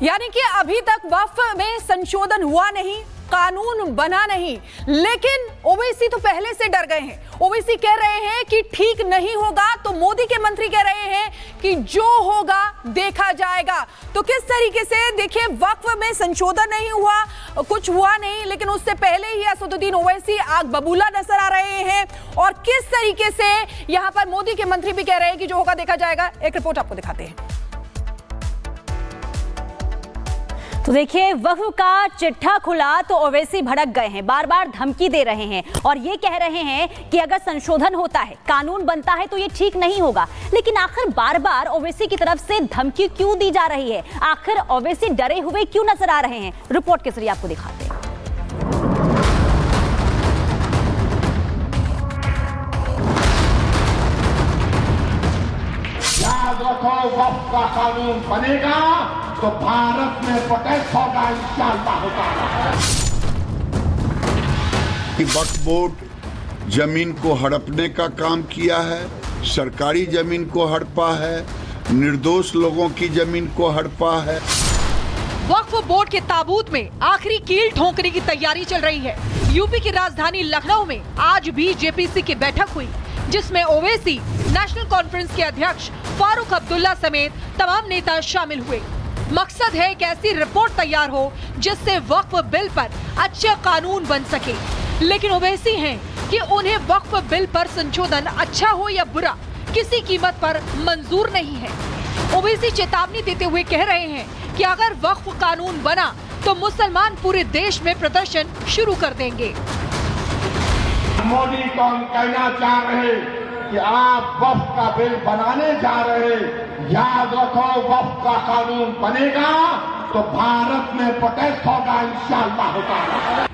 यानी कि अभी तक वक्फ में संशोधन हुआ नहीं, कानून बना नहीं, लेकिन ओवैसी तो पहले से डर गए हैं। ओवैसी कह रहे हैं कि ठीक नहीं होगा, तो मोदी के मंत्री कह रहे हैं कि जो होगा देखा जाएगा। तो किस तरीके से देखिए, वक्फ में संशोधन नहीं हुआ, कुछ हुआ नहीं, लेकिन उससे पहले ही असदुद्दीन ओवैसी आग बबूला नजर आ रहे हैं। और किस तरीके से यहां पर मोदी के मंत्री भी कह रहे हैं कि जो होगा देखा जाएगा। एक रिपोर्ट आपको दिखाते हैं। तो देखिए, वक्फ का चिट्ठा खुला तो ओवैसी भड़क गए हैं, बार बार धमकी दे रहे हैं और ये कह रहे हैं कि अगर संशोधन होता है, कानून बनता है तो ये ठीक नहीं होगा। लेकिन आखिर बार बार ओवैसी की तरफ से धमकी क्यों दी जा रही है? आखिर ओवैसी डरे हुए क्यों नजर आ रहे हैं? रिपोर्ट के जरिए आपको दिखाते हैं। याद रखो, वक्फ का कानून बनेगा तो भारत में प्रोटेस्ट होगा इंशाअल्लाह ताला। कि वक्फ बोर्ड जमीन को हड़पने का काम किया है, सरकारी जमीन को हड़पा है, निर्दोष लोगों की जमीन को हड़पा है। वक्फ बोर्ड के ताबूत में आखिरी कील ठोकने की तैयारी चल रही है। यूपी की राजधानी लखनऊ में आज भी जेपीसी की बैठक हुई, जिसमें ओवैसी, नेशनल कॉन्फ्रेंस के अध्यक्ष फारूक अब्दुल्ला समेत तमाम नेता शामिल हुए। मकसद है कि ऐसी रिपोर्ट तैयार हो जिससे वक्फ बिल पर अच्छा कानून बन सके। लेकिन ओवैसी हैं कि उन्हें वक्फ बिल पर संशोधन अच्छा हो या बुरा, किसी कीमत पर मंजूर नहीं है। ओवैसी चेतावनी देते हुए कह रहे हैं कि अगर वक्फ कानून बना तो मुसलमान पूरे देश में प्रदर्शन शुरू कर देंगे। मोदी को हम कहना चाह रहे कि आप वक्फ का बिल बनाने जा रहे, याद रखो, वक्फ का कानून बनेगा तो भारत में प्रोटेस्ट होगा इंशाअल्लाह ताला।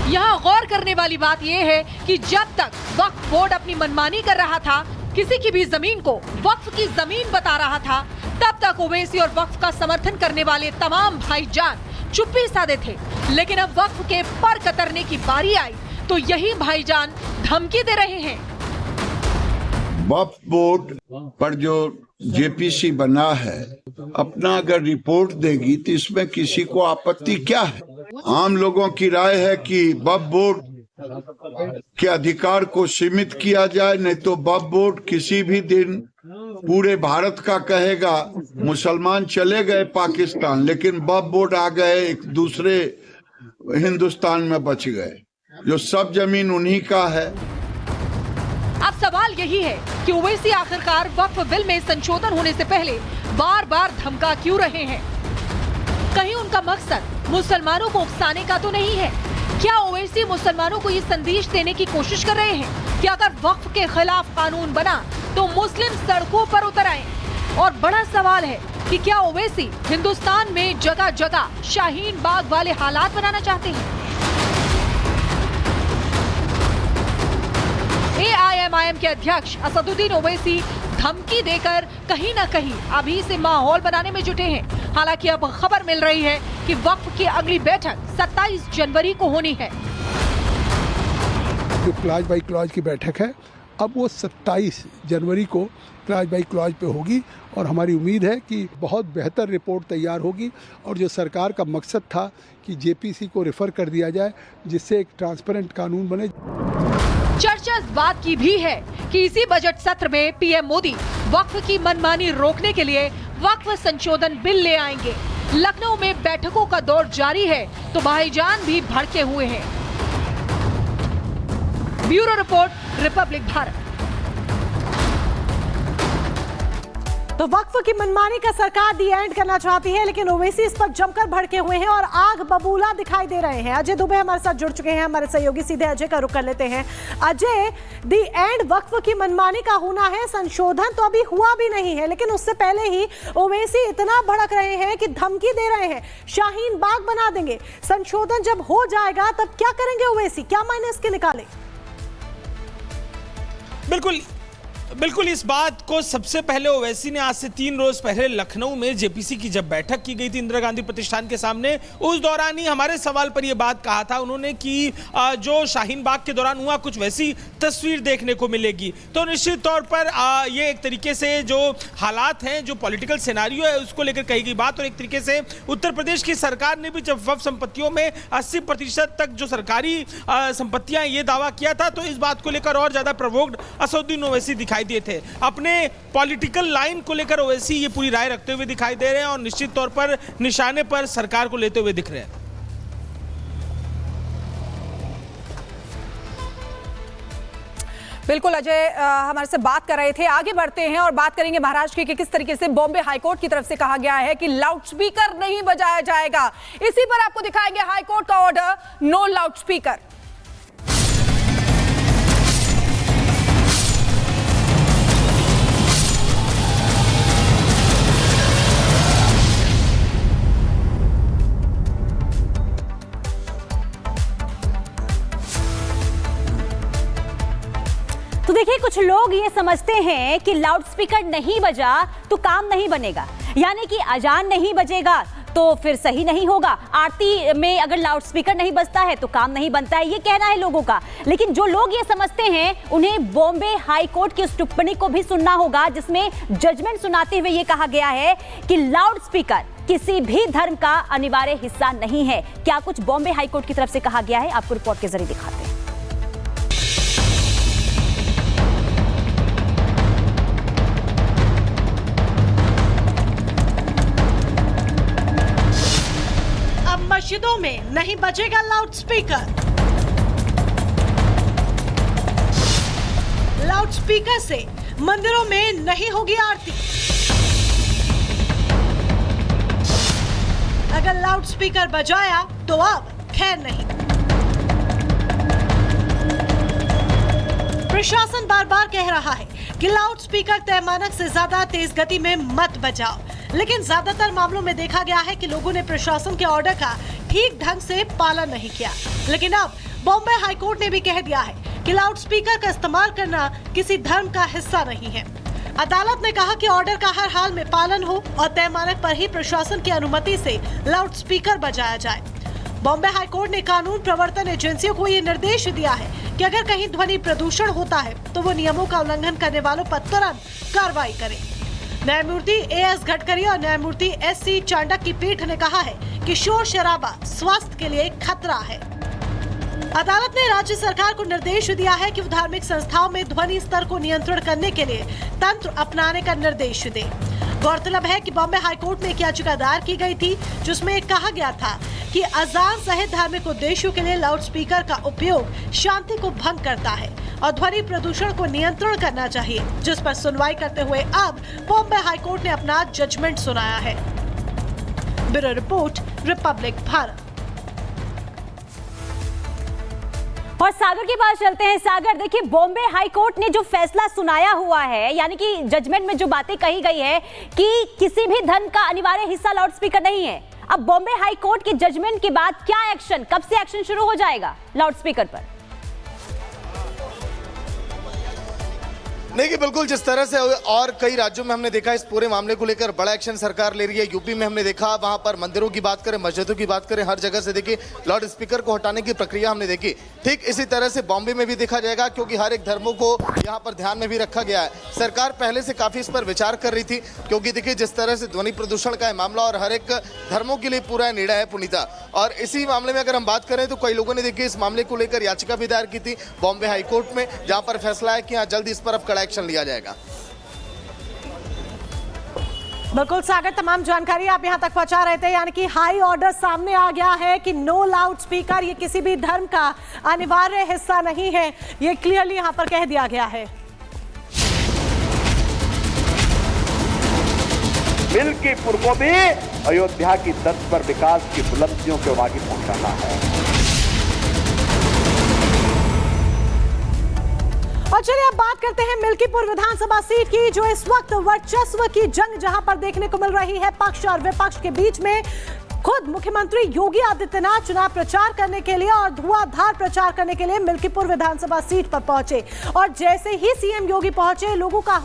यहाँ गौर करने वाली बात यह है कि जब तक वक्फ बोर्ड अपनी मनमानी कर रहा था, किसी की भी जमीन को वक्फ की जमीन बता रहा था, तब तक ओवैसी और वक्फ का समर्थन करने वाले तमाम भाईजान चुप्पी साधे थे। लेकिन अब वक्फ के पर कतरने की बारी आई तो यही भाईजान धमकी दे रहे हैं। वक्फ बोर्ड पर जो जेपीसी बना है, अपना अगर रिपोर्ट देगी तो इसमें किसी को आपत्ति क्या है? आम लोगों की राय है कि वक्फ बोर्ड के अधिकार को सीमित किया जाए, नहीं तो वक्फ बोर्ड किसी भी दिन पूरे भारत का कहेगा मुसलमान चले गए पाकिस्तान, लेकिन वक्फ बोर्ड आ गए एक दूसरे हिंदुस्तान में बच गए, जो सब जमीन उन्हीं का है। अब सवाल यही है कि ओवैसी आखिरकार वक्फ बिल में संशोधन होने से पहले बार बार धमका क्यों रहे हैं? कहीं उनका मकसद मुसलमानों को उकसाने का तो नहीं है? क्या ओवैसी मुसलमानों को ये संदेश देने की कोशिश कर रहे हैं कि अगर वक्फ के खिलाफ कानून बना तो मुस्लिम सड़कों पर उतर आए? और बड़ा सवाल है कि क्या ओवैसी हिंदुस्तान में जगह जगह शाहीन बाग वाले हालात बनाना चाहते हैं? AIMIM के अध्यक्ष असदुद्दीन ओवैसी धमकी देकर कहीं न कहीं अभी से माहौल बनाने में जुटे हैं। हालांकि अब खबर मिल रही है कि वक्फ की अगली बैठक 27 जनवरी को होनी है। जो क्लॉज बाई क्लॉज की बैठक है, अब वो 27 जनवरी को क्लॉज बाई क्लॉज पे होगी और हमारी उम्मीद है कि बहुत बेहतर रिपोर्ट तैयार होगी। और जो सरकार का मकसद था कि जेपीसी को रेफर कर दिया जाए, जिससे एक ट्रांसपेरेंट कानून बने। चर्चा इस बात की भी है कि इसी बजट सत्र में पीएम मोदी वक्फ की मनमानी रोकने के लिए वक्फ संशोधन बिल ले आएंगे। लखनऊ में बैठकों का दौर जारी है तो भाईजान भी भड़के हुए हैं। Bureau report, Republic Bharat. तो वक्फ की मनमानी का सरकार दी एंड करना चाहती है, लेकिन ओवैसी इस पर जमकर भड़के हुए हैं और आग बबूला दिखाई दे रहे हैं। अजय दुबे हमारे साथ जुड़ चुके हैं, हमारे सहयोगी। सीधे अजय का रुख कर लेते हैं। अजय, दी एंड वक्फ की मनमानी का होना है, संशोधन तो अभी हुआ भी नहीं है, लेकिन उससे पहले ही ओवैसी इतना भड़क रहे हैं कि धमकी दे रहे हैं, शाहीन बाग बना देंगे। संशोधन जब हो जाएगा तब क्या करेंगे ओवैसी? क्या मायने इसके निकाले? बिल्कुल, बिल्कुल, इस बात को सबसे पहले ओवैसी ने आज से 3 रोज पहले लखनऊ में जेपीसी की जब बैठक की गई थी इंदिरा गांधी प्रतिष्ठान के सामने, उस दौरान ही हमारे सवाल पर यह बात कहा था उन्होंने कि जो शाहीन बाग के दौरान हुआ कुछ वैसी तस्वीर देखने को मिलेगी। तो निश्चित तौर पर ये एक तरीके से जो हालात हैं, जो पॉलिटिकल सिनेरियो है, उसको लेकर कही गई बात। और एक तरीके से उत्तर प्रदेश की सरकार ने भी जब वक्फ संपत्तियों में 80% तक जो सरकारी संपत्तियां, ये दावा किया था, तो इस बात को लेकर और ज्यादा प्रोवोक्ड असदुद्दीन ओवैसी दिखाई दिए थे। अपने पॉलिटिकल लाइन को लेकर ओवैसी ये पूरी राय रखते हुए दिखाई दे रहे हैं और निश्चित तौर पर निशाने पर सरकार को लेते हुए दिख रहे हैं। बिल्कुल अजय हमारे से बात कर रहे थे। आगे बढ़ते हैं और बात करेंगे महाराष्ट्र की किस तरीके से बॉम्बे हाईकोर्ट की तरफ से कहा गया है कि लाउडस्पीकर नहीं बजाया जाएगा। इसी पर आपको दिखाएंगे हाईकोर्ट का ऑर्डर, नो लाउडस्पीकर। तो देखिए, कुछ लोग ये समझते हैं कि लाउडस्पीकर नहीं बजा तो काम नहीं बनेगा, यानी कि अजान नहीं बजेगा तो फिर सही नहीं होगा, आरती में अगर लाउडस्पीकर नहीं बजता है तो काम नहीं बनता है, ये कहना है लोगों का। लेकिन जो लोग ये समझते हैं उन्हें बॉम्बे हाई कोर्ट की उस टिप्पणी को भी सुनना होगा जिसमें जजमेंट सुनाते हुए ये कहा गया है कि लाउडस्पीकर किसी भी धर्म का अनिवार्य हिस्सा नहीं है। क्या कुछ बॉम्बे हाई कोर्ट की तरफ से कहा गया है, आपको रिपोर्ट के जरिए दिखाते हैं। मस्जिदों में नहीं बजेगा लाउडस्पीकर। लाउडस्पीकर से मंदिरों में नहीं होगी आरती। अगर लाउडस्पीकर बजाया तो अब खैर नहीं। प्रशासन बार बार कह रहा है कि लाउडस्पीकर तय मानक से ज्यादा तेज गति में मत बजाओ, लेकिन ज्यादातर मामलों में देखा गया है कि लोगों ने प्रशासन के ऑर्डर का ठीक ढंग से पालन नहीं किया। लेकिन अब बॉम्बे हाईकोर्ट ने भी कह दिया है कि लाउडस्पीकर का इस्तेमाल करना किसी धर्म का हिस्सा नहीं है। अदालत ने कहा कि ऑर्डर का हर हाल में पालन हो और तय मानक पर ही प्रशासन की अनुमति से लाउडस्पीकर बजाया जाए। बॉम्बे हाईकोर्ट ने कानून प्रवर्तन एजेंसियों को ये निर्देश दिया है कि अगर कहीं ध्वनि प्रदूषण होता है तो वो नियमों का उल्लंघन करने वालों पर तुरंत कार्रवाई करे। न्यायमूर्ति एएस गडकरी और न्यायमूर्ति एससी चांडक की पीठ ने कहा है कि शोर शराबा स्वास्थ्य के लिए खतरा है। अदालत ने राज्य सरकार को निर्देश दिया है कि वो धार्मिक संस्थाओं में ध्वनि स्तर को नियंत्रण करने के लिए तंत्र अपनाने का निर्देश दे। गौरतलब है कि बॉम्बे हाईकोर्ट में एक याचिका दायर की गई थी जिसमें कहा गया था कि अजान सहित धार्मिक उद्देश्यों के लिए लाउडस्पीकर का उपयोग शांति को भंग करता है और ध्वनि प्रदूषण को नियंत्रण करना चाहिए, जिस पर सुनवाई करते हुए अब बॉम्बे हाईकोर्ट ने अपना जजमेंट सुनाया है। Bureau report, Republic Bharat. और सागर के पास चलते हैं। सागर, देखिए, बॉम्बे हाई कोर्ट ने जो फैसला सुनाया हुआ है, यानी कि जजमेंट में जो बातें कही गई है कि किसी भी धर्म का अनिवार्य हिस्सा लाउडस्पीकर नहीं है। अब बॉम्बे हाई कोर्ट के जजमेंट के बाद क्या एक्शन, कब से एक्शन शुरू हो जाएगा लाउडस्पीकर पर? नहीं, बिल्कुल जिस तरह से और कई राज्यों में हमने देखा इस पूरे मामले को लेकर बड़ा एक्शन सरकार ले रही है। यूपी में हमने देखा, वहां पर मंदिरों की बात करें, मस्जिदों की बात करें, हर जगह से देखिए लाउड स्पीकर को हटाने की प्रक्रिया हमने देखी। ठीक इसी तरह से बॉम्बे में भी देखा जाएगा, क्योंकि हर एक धर्मों को यहाँ पर ध्यान में भी रखा गया है। सरकार पहले से काफी इस पर विचार कर रही थी, क्योंकि देखिए जिस तरह से ध्वनि प्रदूषण का मामला और हर एक धर्मों के लिए पूरा निर्णय है पुनीता। और इसी मामले में अगर हम बात करें तो कई लोगों ने देखिए इस मामले को लेकर याचिका भी दायर की थी बॉम्बे हाईकोर्ट में, जहां पर फैसला है कि हाँ जल्द इस पर अब कड़ा एक्शन लिया जाएगा। बिल्कुल सागर, तमाम जानकारी आप यहां तक पहुंचा रहे थे, यानी कि हाई ऑर्डर सामने आ गया है कि नो लाउड स्पीकर ये किसी भी धर्म का अनिवार्य हिस्सा नहीं है, ये क्लियरली यहां पर कह दिया गया है। मिल्कीपुर को भी अयोध्या की तर्ज पर विकास की बुलंदियों को आगे पहुंचाना है। और चलिए अब बात करते हैं मिल्कीपुर विधानसभा सीट की, जो इस वक्त वर्चस्व की जंग जहां पर देखने को मिल रही है पक्ष और विपक्ष के बीच में। खुद मुख्यमंत्री योगी आदित्यनाथ चुनाव प्रचार करने के लिए और धुआंधार प्रचार करने के लिए मिल्कीपुर विधानसभा सीट पर पहुंचे और जैसे ही सीएम योगी पहुंचे लोगों का